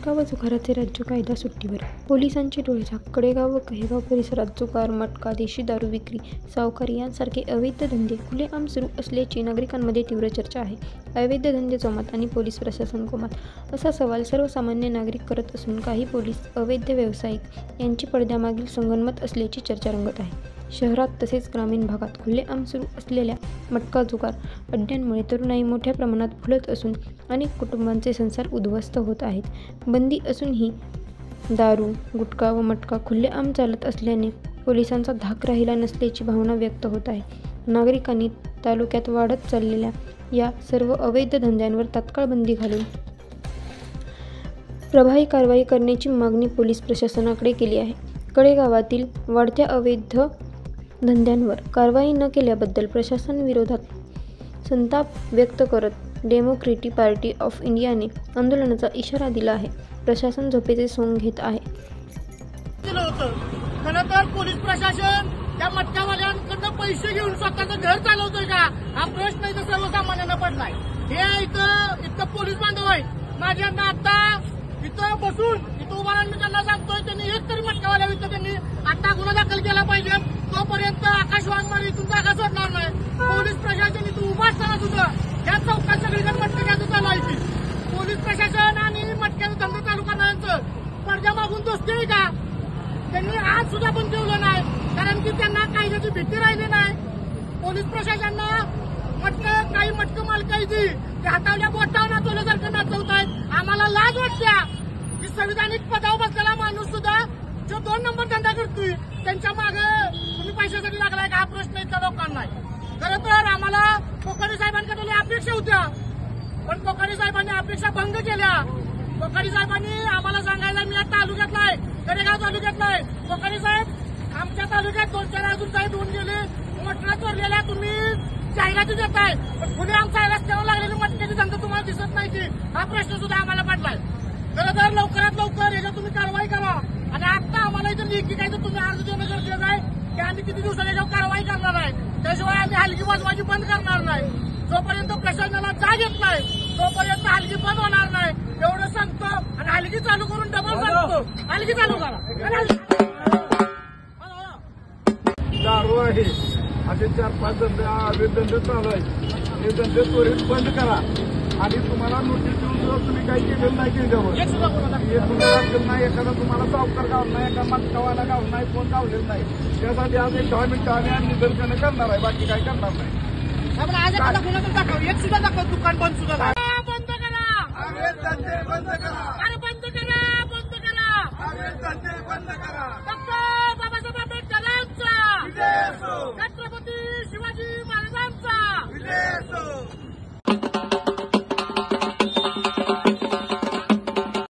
मटका व जुगाराचे राज्य कायदा सुट्टीवर. पोलिसांचे डोळे झाक. कडेगाव व कहेगाव परिसरात जुगार, मटका, देशी दारू विक्री, सावकारी यांसारखे अवैध धंदे खुलेआम सुरू असल्याची नागरिकांमध्ये तीव्र चर्चा आहे. अवैध धंदे जोमात आणि पोलीस प्रशासन गोमात असा सवाल सर्वसामान्य नागरिक करत असून काही पोलीस अवैध व्यावसायिक यांची पडद्यामागील संगनमत असल्याची चर्चा रंगत आहे. शहरात तसेच ग्रामीण भागात खुलेआम सुरू असलेल्या मटका जुगार अड्ड्यांमुळे तरुणाई मोठ्या प्रमाणात फुलत असून अनेक कुटुंबांचे संसार उद्ध्वस्त होत आहेत. बंदी असूनही दारू, गुटखा व मटका खुलेआम चालत असल्याने पोलिसांचा धाक राहिला नसल्याची भावना व्यक्त होत आहे. नागरिकांनी तालुक्यात वाढत चाललेल्या या सर्व अवैध धंद्यांवर तात्काळ बंदी घालून प्रभावी कारवाई करण्याची मागणी पोलीस प्रशासनाकडे केली आहे. कडेगावातील वाढत्या अवैध धंद्यांवर कारवाई न केल्याबद्दल प्रशासनाविरोधात संताप व्यक्त करत डेमोक्रेटिक पार्टी ऑफ इंडियाने आंदोलनाचा इशारा दिला आहे. प्रशासन झोपेचे सोंग घेत आहे. खरं तर पोलीस प्रशासन त्या मटक्यावाल्यांकडनं पैसे घेऊन स्वतःचं घर चालवतोय का हा प्रश्न इथं सर्वसामान्यांना पडलाय. हे इथं पोलीस बांधव आहे माझ्यांना आता इथं बसून इथं उभा राहून मी त्यांना सांगतोय त्यांनी एक तरी मटक्यावाल्या विरुद्ध त्यांनी आता गुन्हा दाखल केला पाहिजे. तोपर्यंत आकाश वाघमारे इथून जागा सोडणार नाही. पोलीस प्रशासन इथं उभा असताना सुद्धा या चौकात सगळीकडे मटके घ्यायचं चालवायची. पोलीस प्रशासन आणि मटक्याचा धंदा चालू करणाऱ्यांचं पडद्या मागून दोस्ती आहे का? त्यांनी आज सुद्धा पण ठेवलं नाही कारण की त्यांना कायद्याची भीती राहिली नाही. पोलीस प्रशासनानं काही मटकं मालकायची ते हातावल्या बोटावर नाचवल्यासारखं नाचवत आहेत. आम्हाला लाज वाटत्या की संविधानिक पदावर बसलेला माणूस सुद्धा जो 2 नंबर धंदा करतोय त्यांच्या मागे तुम्ही पैशासाठी लागलाय का हा प्रश्न इथल्या लोकांना आहे. खरं तर आम्हाला कोकाटे साहेबांकडे अपेक्षा होत्या पण कोकाटे साहेबांनी अपेक्षा भंग केल्या. कोकाटे साहेबांनी आम्हाला सांगायला मी या तालुक्यातला आहे, कडेगाव तालुक्यातला आहे. कोकाटे साहेब आमच्या तालुक्यात 2-4 अजून साहेब होऊन गेले. मटणा चोरलेल्या तुम्ही जाहिराती देताय पण पुढे आमचा रस्त्यावर लागलेली मटक्याची धंदा तुम्हाला दिसत नाही की हा प्रश्न सुद्धा आम्हाला पडलाय. खरं तर लवकरात लवकर याच्यावर तुम्ही कारवाई करा आणि आता आम्हाला इथं लेखी काय तर तुम्ही अर्ज देणं गरजेचं आहे की आम्ही किती दिवसांनी याच्यावर कारवाई करणार आहे. त्याशिवाय आम्ही हलकी वाजवायची बंद करणार नाही. जोपर्यंत प्रशासनाला जाग येत नाही तोपर्यंत हलकी बंद होणार नाही एवढं सांगतो आणि हलकी चालू करून डबल सांगतो हलकी चालू करा. दारू आहे असे 4-5 धंदे अवैध धंदे चालू आहे. हे धंदे त्वरित बंद करा आणि तुम्हाला नोटीस देऊन सुद्धा तुम्ही काही केलेलं नाही त्याच्यावर हे सुद्धा असेल नाही. एखादा तुम्हाला सावकार गावला नाही, एका मटकावाला गावला नाही, कोण गावलेलं नाही. त्यासाठी आज 10 मिनिटं आम्ही निदर्शनं करणार आहे, बाकी काही करणार नाही. एक सुद्धा दाखव दुकान बंद सुद्धा बंद करा, अवैध धंदे बंद करा, बंद करा, बंद करा, अवैध धंदे बंद करा.